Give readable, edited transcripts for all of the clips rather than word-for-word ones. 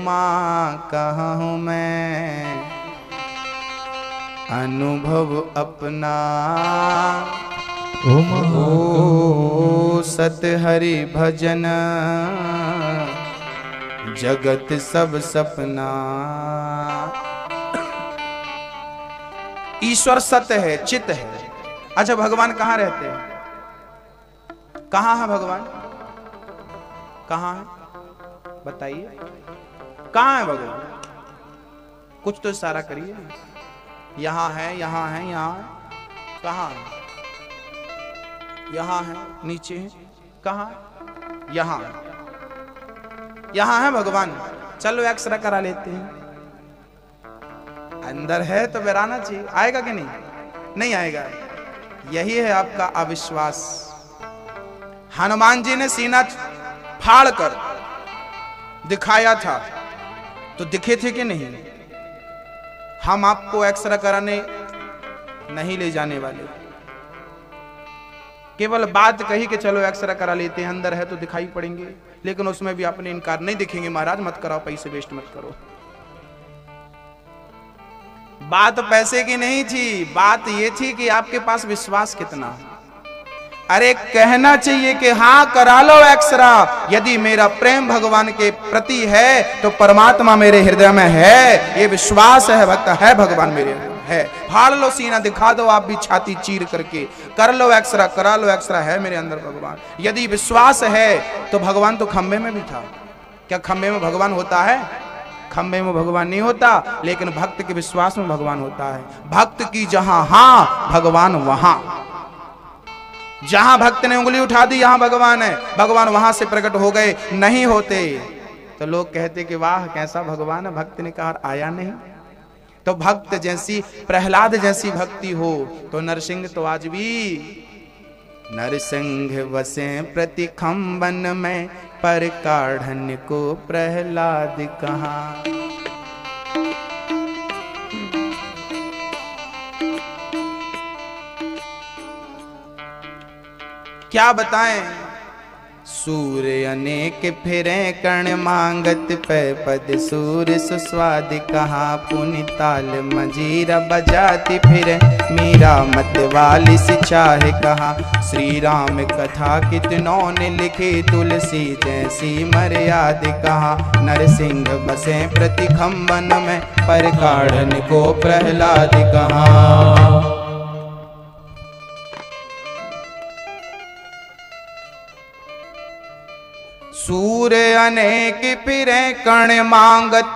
उमा कहूँ मैं, अनुभव अपना उमा ओ सत हरि भजन, जगत सब सपना। ईश्वर सत्य है, चित है। अच्छा, भगवान कहाँ रहते हैं? कहाँ है भगवान? कहाँ है बताइए, कहाँ है भगवान? कुछ तो इशारा करिए। यहाँ है, यहाँ है, यहाँ है। कहाँ है? यहाँ है, नीचे है, कहाँ? यहाँ है, यहाँ है भगवान। चलो एक्सरे करा लेते हैं। अंदर है तो फिर आना चाहिए। आएगा कि नहीं? नहीं आएगा। यही है आपका अविश्वास। हनुमान जी ने सीना फाड़ कर दिखाया था तो दिखे थे कि नहीं? हम आपको एक्सरे कराने नहीं ले जाने वाले, केवल बात कही कि चलो एक्सरे करा लेते हैं, अंदर है तो दिखाई पड़ेंगे, लेकिन उसमें भी आपने इनकार नहीं दिखेंगे। महाराज मत कराओ, पैसे वेस्ट मत करो। बात पैसे की नहीं थी, बात ये थी कि आपके पास विश्वास कितना है। अरे कहना चाहिए कि हाँ करा लो एक्सरा, यदि मेरा प्रेम भगवान के प्रति है तो परमात्मा मेरे हृदय में है, ये विश्वास है, भक्त है भगवान मेरे है। फाड़ लो सीना, दिखा दो आप भी छाती चीर करके, कर लो एक्सरा, करा लो एक्सरा, है मेरे अंदर भगवान। यदि विश्वास है तो भगवान तो खंबे में भी था। क्या खंबे में भगवान होता है? खंबे में भगवान नहीं होता, लेकिन भक्त के विश्वास में भगवान होता है। भक्त की जहां हां, भगवान वहां। जहां भक्त ने उंगली उठा दी यहां भगवान है, भगवान वहां से प्रकट हो गए। नहीं होते तो लोग कहते कि वाह कैसा भगवान है, भक्त ने कहा आया नहीं। तो भक्त जैसी, प्रहलाद जैसी भक्ति हो तो नरसिंह तो आज भी नरसिंह वसे प्रति खंबन में, पर काढ़न को प्रहलाद कहाँ। क्या बताएं? सूर्य अनेक फिरे कर्ण मांगत, पे पद सूर्य सुस्वाद कहाँ। पुनि ताल मजीरा बजाती फिरे, मीरा मत वाली सी चाहे कहाँ। श्री राम कथा कितनों ने लिखी, तुलसी जैसी मर्याद कहाँ। नरसिंह बसे प्रति खंबन में, पर काढ़न को प्रहलाद कहाँ। सूर्य अनेक फिरे कर्ण मांगत,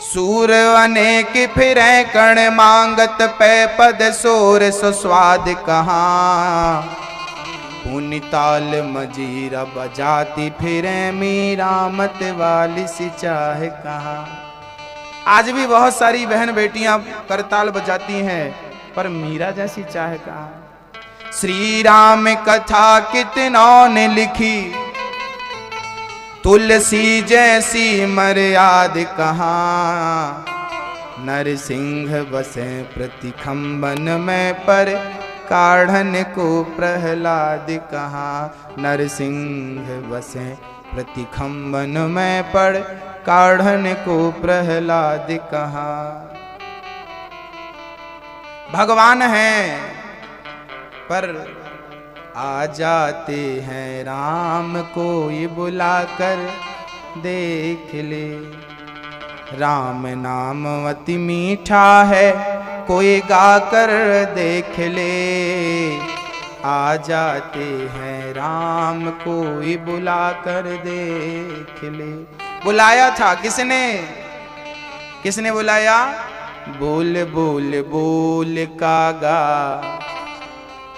सूर्य अनेक फिरे कर्ण मांगत, पे पद सोर सुस्वाद कहाँ। पुनि ताल मजीरा बजाती फिरे, मीरा मत वाली सी चाहे कहाँ। आज भी बहुत सारी बहन बेटियां करताल बजाती हैं, पर मीरा जैसी चाहे कहाँ। श्री राम कथा कितनों ने लिखी, तुलसी जैसी मर्याद कहाँ। नरसिंह बसे प्रति खंबन में, पर काढ़न को प्रहलाद कहाँ। नरसिंह बसे प्रति खंबन में, पर काढ़न को प्रहलाद कहाँ। भगवान हैं पर आ जाते हैं राम को ये बुलाकर देख ले। राम नाम अति मीठा है, कोई गाकर देख ले। आ जाते हैं राम को ये बुलाकर देख ले। बुलाया था किसने? किसने बुलाया? बोल बोल बोल कागा,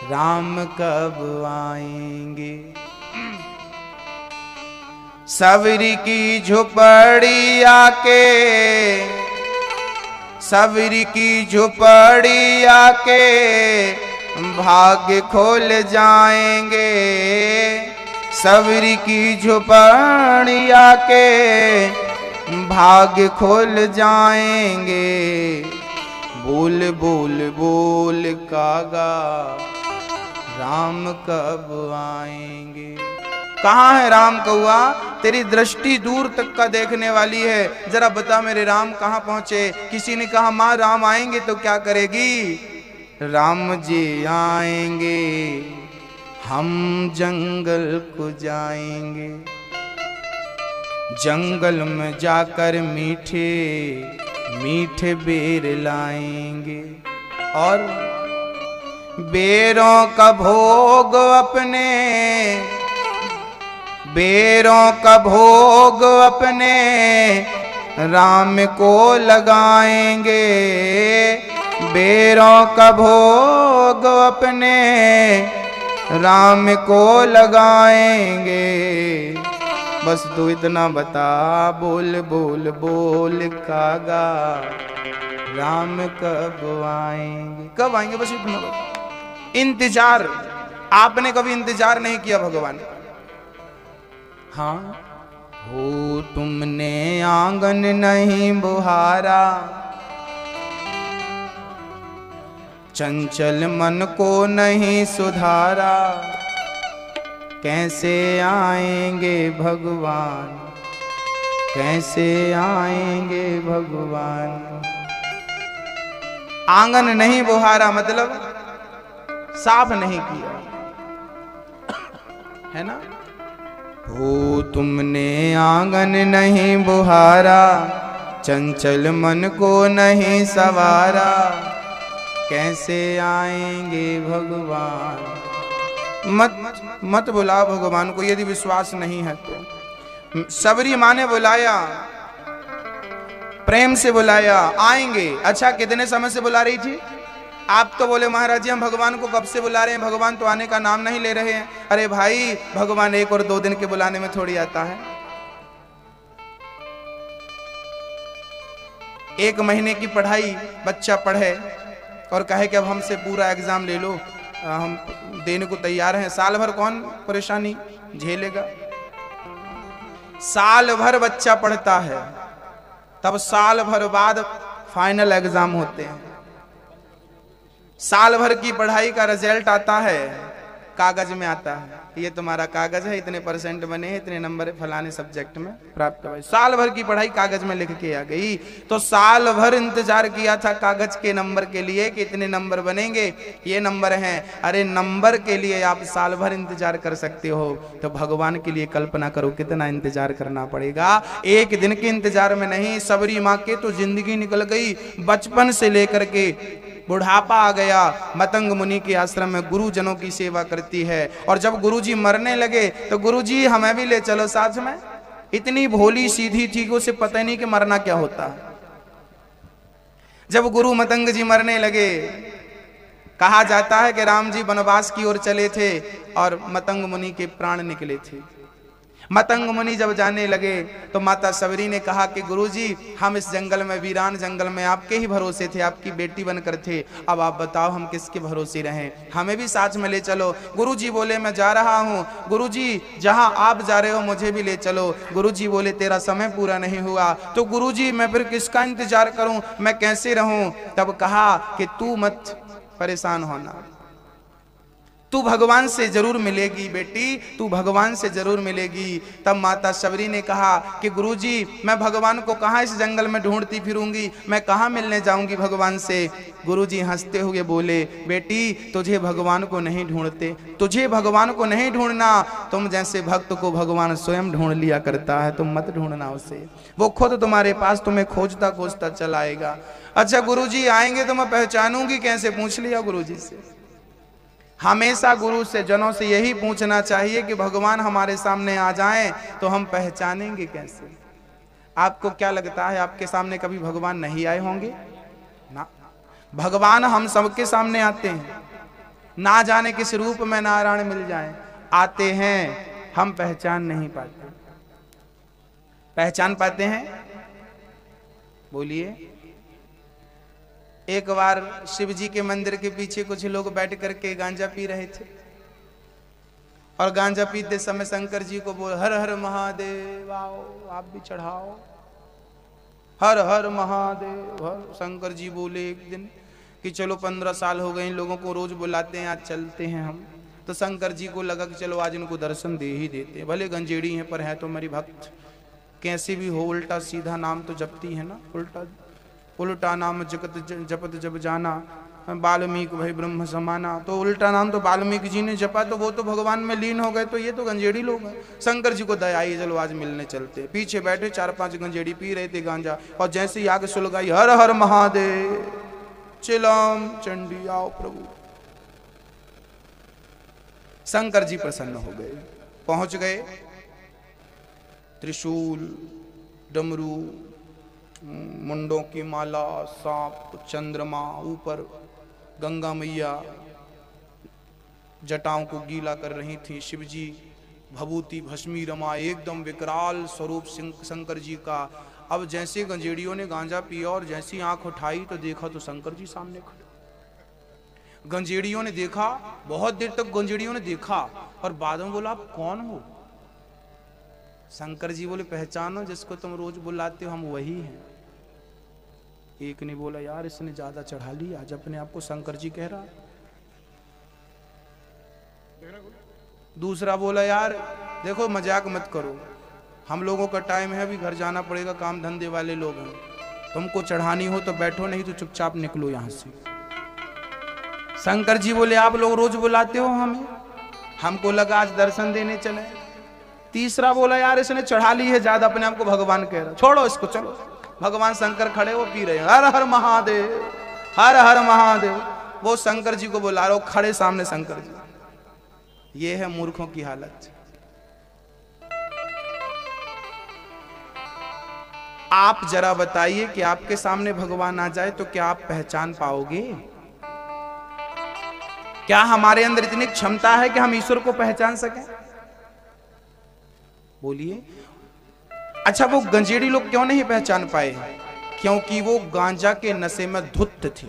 राम कब आएंगे। सवरी की झोपड़ी आके, सवरी की झोपड़ी आके, भाग्य खोल जाएंगे। सवरी की झोपड़ी आके, भाग्य खोल जाएंगे। बोल बोल बोल कागा, राम कब आएंगे। कहाँ है राम कौआ? तेरी दृष्टि दूर तक का देखने वाली है, जरा बता मेरे राम कहाँ पहुंचे। किसी ने कहा माँ राम आएंगे तो क्या करेगी? राम जी आएंगे हम जंगल को जाएंगे, जंगल में जाकर मीठे मीठे बेर लाएंगे, और बेरों का भोग अपने, बेरों का भोग अपने राम को लगाएंगे, बेरों का भोग अपने राम को लगाएंगे। बस तू इतना बता, बोल बोल बोल कागा, राम कब आएंगे, कब आएंगे, बस इतना बता। इंतजार, आपने कभी इंतजार नहीं किया भगवान का? हाँ हो तुमने आंगन नहीं बुहारा, चंचल मन को नहीं सुधारा, कैसे आएंगे भगवान, कैसे आएंगे भगवान। आंगन नहीं बुहारा मतलब साफ नहीं किया, है ना। हो तुमने आंगन नहीं बुहारा, चंचल मन को नहीं सवारा, कैसे आएंगे भगवान। मत बुलाओ भगवान को यदि विश्वास नहीं है तो। सबरी माँ ने बुलाया, प्रेम से बुलाया, आएंगे। अच्छा कितने समय से बुला रही थी? आप तो बोले महाराज जी हम भगवान को कब से बुला रहे हैं, भगवान तो आने का नाम नहीं ले रहे हैं। अरे भाई भगवान 1 और 2 दिन के बुलाने में थोड़ी आता है। 1 महीने की पढ़ाई बच्चा पढ़े और कहे कि अब हमसे पूरा एग्जाम ले लो, हम देने को तैयार हैं। साल भर कौन परेशानी झेलेगा? साल भर बच्चा पढ़ता है, तब साल भर बाद फाइनल एग्जाम होते हैं। साल भर की पढ़ाई का रिजल्ट आता है, कागज में आता है, ये तुम्हारा कागज है, इतने परसेंट बने हैं, इतने नंबर फलाने सब्जेक्ट में प्राप्त हुए। साल भर की पढ़ाई कागज में लिख के आ गई। तो साल भर इंतजार किया था कागज के नंबर के लिए कि इतने नंबर बनेंगे, ये नंबर हैं। अरे नंबर के लिए आप साल भर इंतजार कर सकते हो, तो भगवान के लिए कल्पना करो कितना इंतजार करना पड़ेगा। 1 दिन के इंतजार में नहीं, सबरी माँ के तो जिंदगी निकल गई। बचपन से लेकर के बुढ़ापा आ गया, मतंग मुनि के आश्रम में गुरुजनों की सेवा करती है। और जब गुरुजी मरने लगे तो गुरुजी हमें भी ले चलो साथ में। इतनी भोली सीधी थी कि उसे पता नहीं कि मरना क्या होता है। जब गुरु मतंग जी मरने लगे, कहा जाता है कि राम जी वनवास की ओर चले थे और मतंग मुनि के प्राण निकले थे। मतंग मुनि जब जाने लगे तो माता सबरी ने कहा कि गुरुजी हम इस जंगल में, वीरान जंगल में आपके ही भरोसे थे, आपकी बेटी बनकर थे, अब आप बताओ हम किसके भरोसे रहें, हमें भी साथ में ले चलो। गुरुजी बोले मैं जा रहा हूँ। गुरुजी जहाँ आप जा रहे हो मुझे भी ले चलो। गुरुजी बोले तेरा समय पूरा नहीं हुआ। तो गुरुजी मैं फिर किसका इंतजार करूँ, मैं कैसे रहूँ? तब कहा कि तू मत परेशान होना, तू भगवान से जरूर मिलेगी बेटी, तू भगवान से जरूर मिलेगी। तब माता सबरी ने कहा कि गुरुजी मैं भगवान को कहाँ इस जंगल में ढूंढती फिरूंगी, मैं कहाँ मिलने जाऊंगी भगवान से। गुरुजी हंसते हुए बोले बेटी तुझे भगवान को नहीं ढूंढते, तुझे भगवान को नहीं ढूंढना, तुम जैसे भक्त को भगवान स्वयं ढूंढ लिया करता है, तुम मत ढूंढना उसे, वो खुद तुम्हारे पास तुम्हें खोजता खोजता चला आएगा। अच्छा गुरुजी आएंगे तो मैं पहचानूंगी कैसे? पूछ लिया गुरुजी से। हमेशा गुरु से, जनों से यही पूछना चाहिए कि भगवान हमारे सामने आ जाएं तो हम पहचानेंगे कैसे? आपको क्या लगता है आपके सामने कभी भगवान नहीं आए होंगे ना? भगवान हम सबके सामने आते हैं, ना जाने किस रूप में नारायण मिल जाएं, आते हैं, हम पहचान नहीं पाते। पहचान पाते हैं? बोलिए। एक बार शिव जी के मंदिर के पीछे कुछ लोग बैठ करके गांजा पी रहे थे और गांजा पीते समय शंकर जी को बोल हर हर महादेव, आओ आप भी चढ़ाओ, हर हर महादेव हर। शंकर जी बोले एक दिन कि चलो 15 साल हो गए इन लोगों को रोज बुलाते हैं, आज चलते हैं हम। तो शंकर जी को लगा कि चलो आज इनको दर्शन दे ही देते, भले गंजेड़ी हैं पर है तो मेरी भक्त, कैसे भी हो उल्टा सीधा नाम तो जपती है ना, उल्टा उल्टा नाम जगत जपत जब जाना, वाल्मीकि भाई ब्रह्म समाना, तो उल्टा नाम तो वाल्मीकि जी ने जपा तो वो तो भगवान में लीन हो गए, तो ये तो गंजेड़ी लोग हैं। शंकर जी को दया आई, चलो आज मिलने चलते। पीछे बैठे 4-5 गंजेड़ी पी रहे थे गांजा, और जैसे ही आगे सुलगाई हर हर महादेव, चिलम चंडी आओ प्रभु। शंकर जी प्रसन्न हो गए, पहुंच गए, त्रिशूल, डमरू, मुंडों की माला, सांप, चंद्रमा, ऊपर गंगा मैया जटाओं को गीला कर रही थी, शिवजी भभूति भस्मी रमा, एकदम विकराल स्वरूप शंकर जी का। अब जैसे गंजेड़ियों ने गांजा पिया और जैसी आंख उठाई तो देखा तो शंकर जी सामने खड़े। गंजेड़ियों ने देखा, बहुत देर तक गंजेड़ियों ने देखा, और बाद में बोला आप कौन हो? शंकर जी बोले पहचानो जिसको तुम रोज बुलाते हो, हम वही हैं। एक ने बोला यार इसने ज्यादा चढ़ा लिया, आज अपने आप को शंकर जी कह रहा। दूसरा बोला यार देखो मजाक मत करो, हम लोगों का टाइम है, अभी घर जाना पड़ेगा, काम धंधे वाले लोग हैं, तुमको चढ़ानी हो तो बैठो, नहीं तो चुपचाप निकलो यहां से। शंकर जी बोले आप लोग रोज बुलाते हो हमें, हमको लगा आज दर्शन देने चले। तीसरा बोला यार इसने चढ़ा ली है ज्यादा, अपने आप को भगवान कह रहा, छोड़ो इसको चलो। भगवान शंकर खड़े वो पी रहे हैं, हर हर महादेव, हर हर महादेव। वो शंकर जी को बुला रहे हो, खड़े सामने शंकर जी। ये है मूर्खों की हालत। आप जरा बताइए कि आपके सामने भगवान आ जाए तो क्या आप पहचान पाओगे? क्या हमारे अंदर इतनी क्षमता है कि हम ईश्वर को पहचान सकें? बोलिए। अच्छा वो गंजेड़ी लोग क्यों नहीं पहचान पाए? क्योंकि वो गांजा के नशे में धुत थी,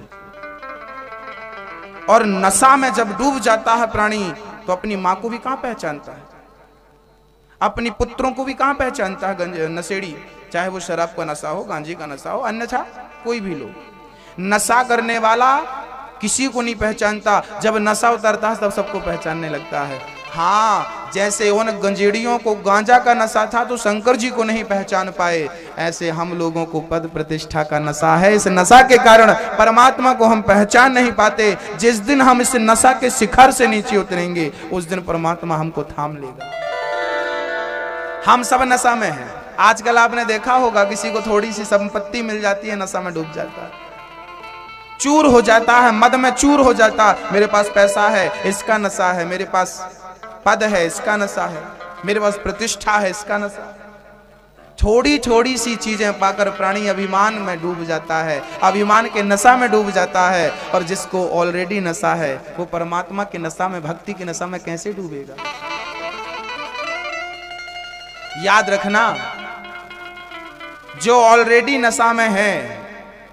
और नशा में जब डूब जाता है प्राणी तो अपनी मां को भी कहां पहचानता है, अपनी पुत्रों को भी कहां पहचानता है नशेड़ी, चाहे वो शराब का नशा हो, गांजे का नशा हो, अन्यथा कोई भी लोग। नशा करने वाला किसी को नहीं पहचानता, जब नशा उतरता है तब सबको पहचानने लगता है। हाँ, जैसे उन गंजेड़ियों को गांजा का नशा था तो शंकर जी को नहीं पहचान पाए, ऐसे हम लोगों को पद प्रतिष्ठा का नशा है। इस नशा के कारण परमात्मा को हम पहचान नहीं पाते। जिस दिन हम इस नशा के शिखर से नीचे उतरेंगे उस दिन परमात्मा हमको थाम लेगा। हम सब नशा में हैं। आजकल आपने देखा होगा किसी को थोड़ी सी संपत्ति मिल जाती है, नशा में डूब जाता है, चूर हो जाता है, मद में चूर हो जाता। मेरे पास पैसा है, इसका नशा है, मेरे पास पद है, इसका नशा है, मेरे पास प्रतिष्ठा है, इसका नशा। थोड़ी थोड़ी सी चीजें पाकर प्राणी अभिमान में डूब जाता है, अभिमान के नशा में डूब जाता है। और जिसको ऑलरेडी नशा है वो परमात्मा के नशा में, भक्ति के नशा में कैसे डूबेगा? याद रखना, जो ऑलरेडी नशा में है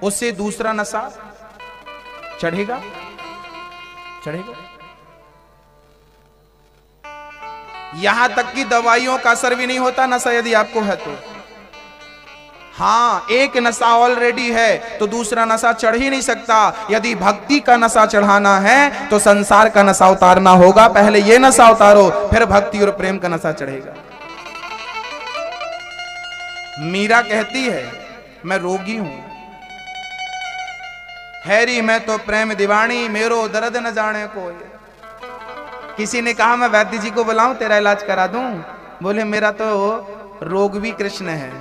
उससे दूसरा नशा चढ़ेगा, चढ़ेगा। यहां तक कि दवाइयों का असर भी नहीं होता नशा यदि आपको है तो। हाँ, एक नशा ऑलरेडी है तो दूसरा नशा चढ़ ही नहीं सकता। यदि भक्ति का नशा चढ़ाना है तो संसार का नशा उतारना होगा। पहले ये नशा उतारो, फिर भक्ति और प्रेम का नशा चढ़ेगा। मीरा कहती है मैं रोगी हूं, हैरी मैं तो प्रेम दीवानी, मेरो दर्द न जाने कोई। किसी ने कहा मैं वैद्य जी को बुलाऊं तेरा इलाज करा दूं? बोले मेरा तो रोग भी कृष्ण है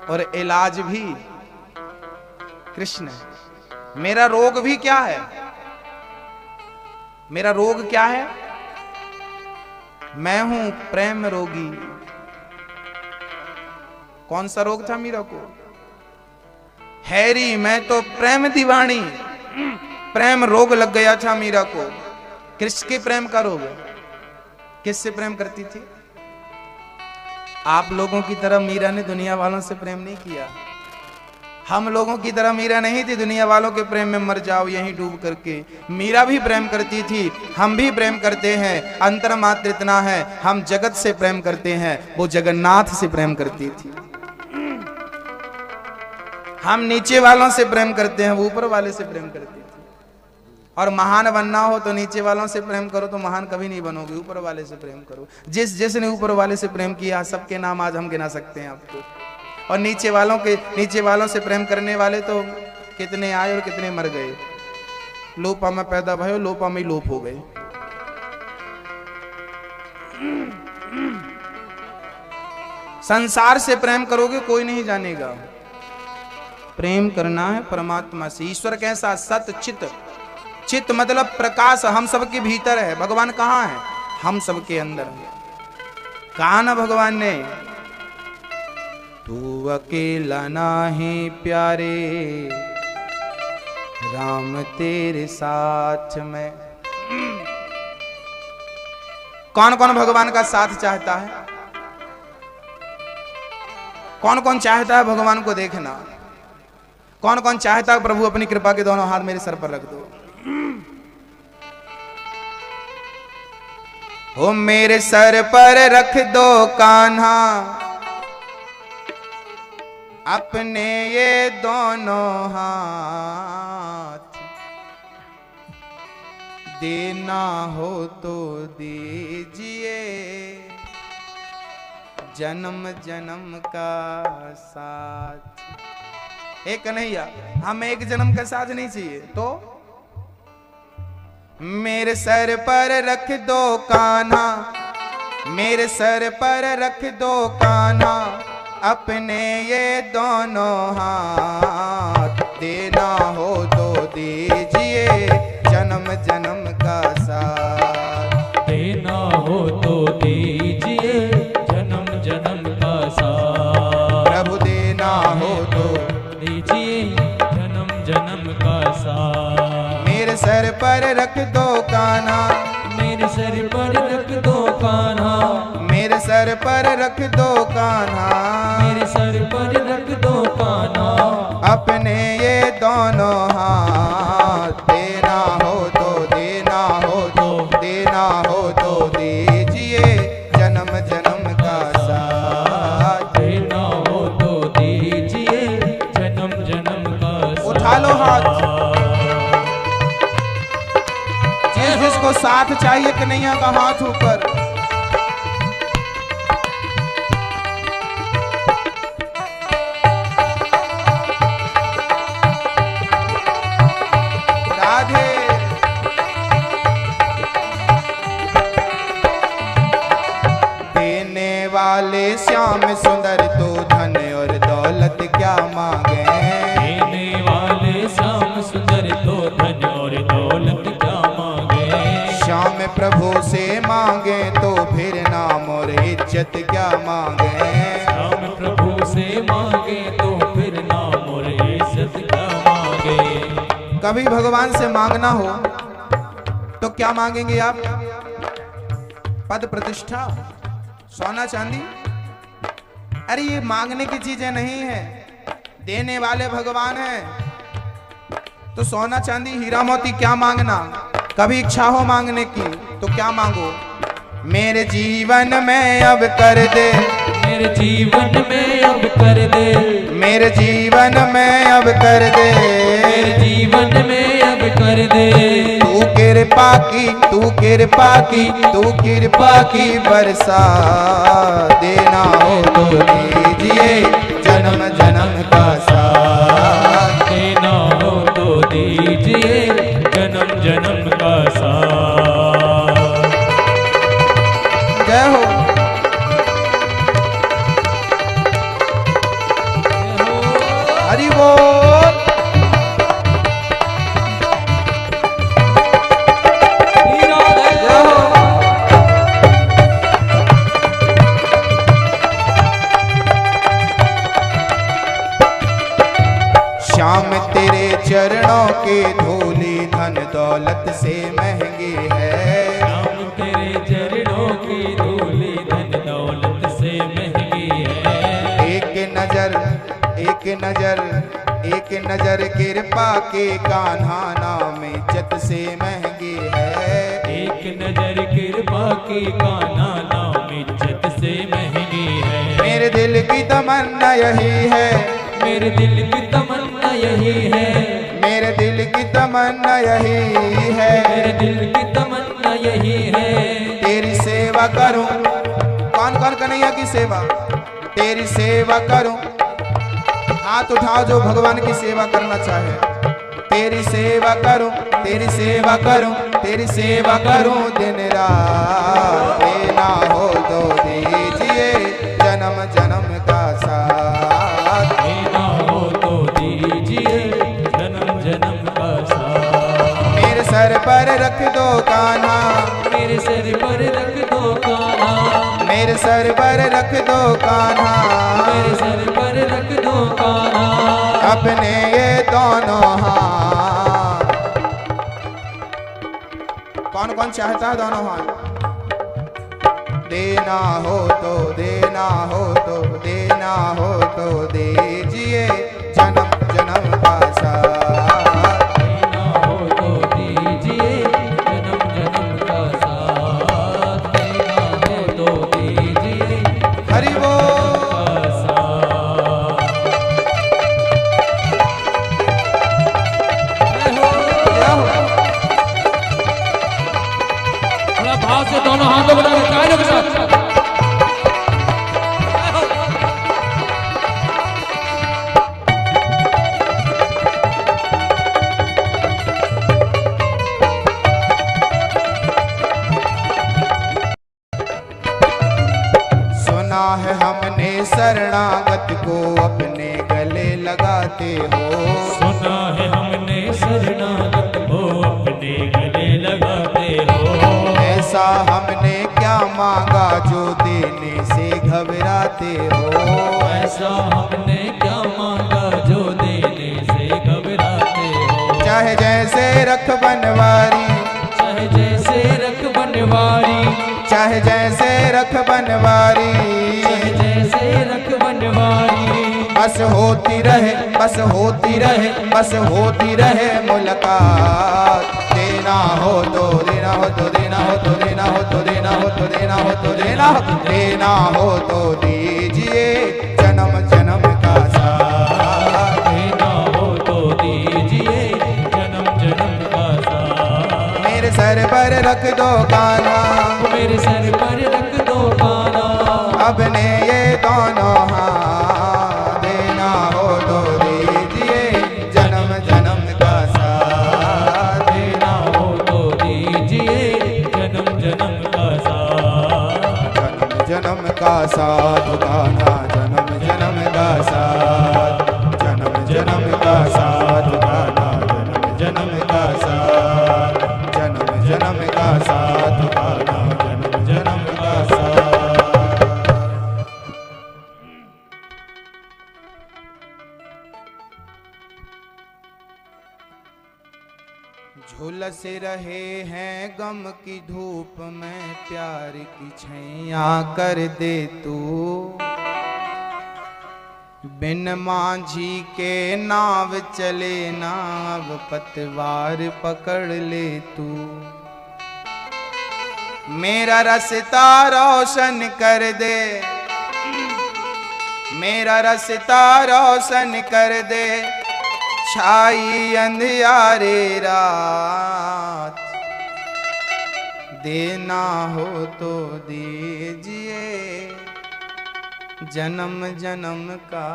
और इलाज भी कृष्ण है। मेरा रोग भी क्या है? मेरा रोग क्या है? मैं हूं प्रेम रोगी। कौन सा रोग था मीरा को? हैरी मैं तो प्रेम दीवानी, प्रेम रोग लग गया था मीरा को। किसके प्रेम का रोग? किससे प्रेम करती थी? आप लोगों की तरह मीरा ने दुनिया वालों से प्रेम नहीं किया। हम लोगों की तरह मीरा नहीं थी दुनिया वालों के प्रेम में मर जाओ यहीं डूब करके। मीरा भी प्रेम करती थी, हम भी प्रेम करते हैं। अंतर मात्र इतना है, हम जगत से प्रेम करते हैं, वो जगन्नाथ से प्रेम करती थी। हम नीचे वालों से प्रेम करते हैं, वो ऊपर वाले से प्रेम करती थी। और महान बनना हो तो नीचे वालों से प्रेम करो, तो महान कभी नहीं बनोगे। ऊपर वाले से प्रेम करो। जिसने ऊपर वाले से प्रेम किया, सबके नाम आज हम गिना सकते हैं आपको। और नीचे वालों से प्रेम करने वाले तो कितने आए और कितने मर गए। लोपा में पैदा भयो, लोपा में लोप हो गए। संसार से प्रेम करोगे कोई नहीं जानेगा। प्रेम करना है परमात्मा से। ईश्वर कैसा? सत चित। चित मतलब प्रकाश, हम सबके भीतर है। भगवान कहाँ है? हम सबके अंदर है। कहा ना भगवान ने, तू अकेला नाही प्यारे, राम तेरे साथ में। कौन कौन भगवान का साथ चाहता है? कौन कौन चाहता है भगवान को देखना? कौन कौन चाहता है प्रभु अपनी कृपा के दोनों हाथ मेरे सर पर रख दो। हो मेरे सर पर रख दो कान्हा अपने ये दोनों हाथ, देना हो तो दीजिए जन्म जन्म का साथ। एक कन्हैया, हमें एक जन्म का साथ नहीं चाहिए तो मेरे सर पर रख दो कान्हा, मेरे सर पर रख दो कान्हा अपने ये दोनों हाथ, देना हो तो दीजिए जन्म जन्म का साथ, देना हो तो दीजिए जन्म जन्म का साथ। प्रभु देना हो तो दीजिए जन्म जन्म का साथ। मेरे सर पर रख दो कान्हा, मेरे सर पर रख दो कान्हा, मेरे सर पर रख दो कान्हा, मेरे सर पर रख दो कान्हा अपने ये दोनों हाथ, देना हो तो देना हो तो देना हो तो दीजिए जन्म जन्म का साथ, देना हो तो दीजिए जन्म जन्म का साथ। उठा लो हाथ। जिसको साथ चाहिए कन्हैया का हाथ ऊपर। राधे देने वाले श्याम सुंदर तो धन और दौलत क्या मांगे, देने वाले श्याम सुंदर तो धन और दौलत क्या मांगे। श्याम प्रभु से मांगे तो फिर नाम और इज्जत क्या मांगे, श्याम प्रभु से मांगे तो फिर नाम और इज्जत क्या मांगे। कभी भगवान से मांगना हो तो क्या मांगेंगे आप? पद प्रतिष्ठा, सोना चांदी? अरे ये मांगने की चीजें नहीं है, देने वाले भगवान हैं। तो सोना चांदी हीरा मोती क्या मांगना? कभी इच्छा हो मांगने की तो क्या मांगो? मेरे जीवन में अब कर दे, मेरे जीवन में अब कर दे, मेरे जीवन में अब कर दे, मेरे जीवन में अब कर दे। तू कृपा की, तू कृपा की, तू कृपा की बरसा, देना हो तो दीजिए जन्म जन्म का साथ, देना हो तो दीजिए जन्म जन्म का साथ। जय हो। हरि बोल। जय हो। श्याम तेरे चरणों के धूली धन दौलत से महंगी है, श्याम तेरे चरणों की धूली धन दौलत से महंगी है। एक नजर एक नजर एक नजर कृपा के कान्हा नाम इज्जत से महंगी है, एक नजर कृपा की कान्हा नाम इज्जत से महंगी है। मेरे दिल की तमन्ना यही है, मेरे दिल की तमन्ना यही है, मेरे दिल की तमन्ना यही है, मेरे दिल की तमन्ना यही है, तेरी सेवा करूं। कौन कौन कन्हैया की सेवा? तेरी सेवा करूं। हाथ उठाओ जो भगवान की सेवा करना चाहे। तेरी सेवा करूं, तेरी सेवा करूं, तेरी सेवा करूं दिन रात। देना हो तो दीजिए जन्म जन्म का साथ, देना हो तो दीजिए जन्म जन्म का साथ। मेरे सर पर रख दो कान्हा, मेरे सिर पर रख दो कान्हा, मेरे सर पर रख दो कान्हा, मेरे सर पर रख दो कान्हा, अपने ये दोनों हाथ। कौन कौन चाहता है दोनों हाथ? देना हो तो देना हो तो देना हो तो दीजिए जन्म जन्म का साथ, देना हो तो दीजिए जन्म जन्म का साथ, देना हो तो दीजिए हरि बोल। का साथ। क्या हो? थोड़ा भाव से दोनों हाथों को लगा तालियों के साथ। सुना है हमने शरणागत को अपने गले लगाते हो, सुना है हमने शरणागत को अपने गले लगाते हो, ऐसा हमने क्या मांगा जो देने से घबराते हो। ऐसा हमने क्या मांगा जो देने से घबराते हो। चाहे जैसे रख बनवारी, चाहे जैसे रख बनवारी, चाहे जैसे रख बनवारी, चाहे जैसे रख बनवारी, बस होती रहे, बस होती रहे, बस होती रहे मुलाकात। देना हो तो देना हो तो देना हो तो देना हो तो देना हो तो देना हो तो देना हो, देना हो तो दीजिए जन्म जन्म का साथ, देना हो तो दीजिए जन्म जन्म का साथ। मेरे सर पर रख दो कान्हा, मेरे सर पर रख दो कान्हा, अपने ये दोनों हाथ। देना हो तो दीजिए जन्म जन्म का साथ, देना हो तो दीजिए जन्म जन्म का साथ। जन्म जन्म का साथ कान्हा, जन्म जन्म का साथ, जन्म जन्म का साथ कान्हा, जन्म जन्म का साथ, जन्म जन्म का साथ कान्हा, जन्म जन्म का साथ। झुलस रहे हैं गम की धूप में, प्यार की छैया कर दे तू। बिन मांझी के नाव चले ना, अब पतवार पकड़ ले तू। मेरा रास्ता रोशन कर दे, मेरा रास्ता रोशन कर दे, छाई अंधियारे रात। देना हो तो दीजिए जन्म जन्म का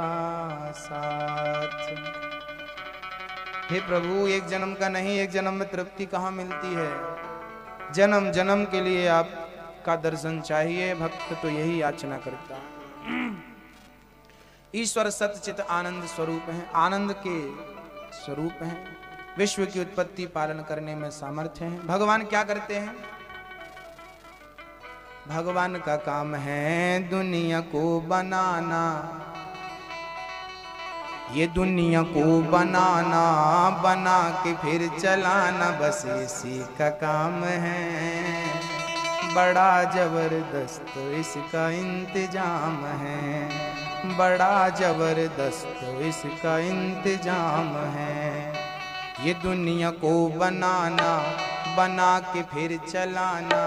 साथ। हे प्रभु, एक जन्म का नहीं, एक जन्म में तृप्ति कहाँ मिलती है? जन्म जन्म के लिए आपका दर्शन चाहिए। भक्त तो यही याचना करता है। ईश्वर सतचित आनंद स्वरूप हैं, आनंद के स्वरूप हैं, विश्व की उत्पत्ति पालन करने में सामर्थ्य हैं। भगवान क्या करते हैं? भगवान का काम है दुनिया को बनाना, ये दुनिया को बनाना, बना के फिर चलाना, बस इसी का काम है। बड़ा जबरदस्त इसका इंतजाम है, बड़ा जबरदस्त इसका इंतजाम है। ये दुनिया को बनाना, बना के फिर चलाना,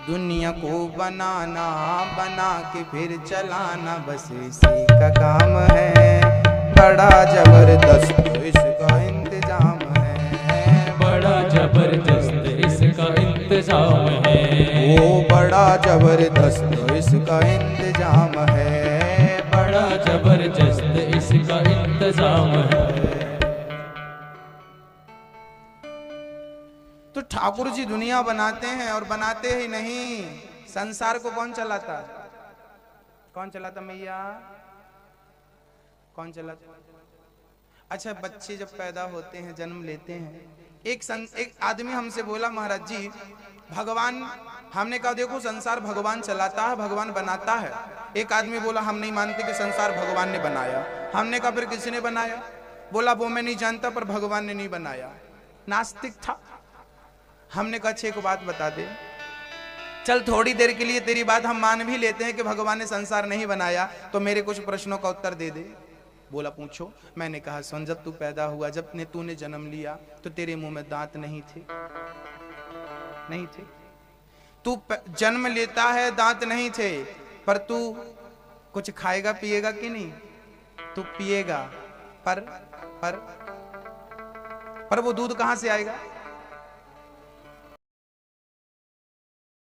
दुनिया को बनाना, बना के फिर चलाना, बस इसी का काम है। बड़ा जबरदस्त इसका जबरदस्त इसका इंतजाम है। वो बड़ा जबरदस्त इसका इंतजाम है, बड़ा जबरदस्त इसका इंतजाम है। तो ठाकुर जी दुनिया बनाते हैं और बनाते ही नहीं, संसार को कौन चलाता? कौन चलाता मैया? कौन चलाता? अच्छा, बच्चे जब पैदा होते हैं, जन्म लेते हैं, एक आदमी हमसे बोला, महाराज जी भगवान, हमने कहा देखो संसार भगवान चलाता है, भगवान बनाता है। एक आदमी बोला हम नहीं मानते कि संसार भगवान ने बनाया। हमने कहा फिर किसने बनाया? बोला वो मैं नहीं जानता, पर भगवान ने नहीं बनाया। नास्तिक था। हमने कहा अच्छे को बात बता दे, चल थोड़ी देर के लिए तेरी बात हम मान भी लेते हैं कि भगवान ने संसार नहीं बनाया, तो मेरे कुछ प्रश्नों का उत्तर दे दे। बोला पूछो। मैंने कहा सुन, जब तू पैदा हुआ, जब तूने जन्म लिया, तो तेरे मुंह में दांत नहीं थे? नहीं थे। तू जन्म लेता है, दांत नहीं थे, पर तू कुछ खाएगा पिएगा कि नहीं? तू पिएगा, पर वो दूध कहां से आएगा?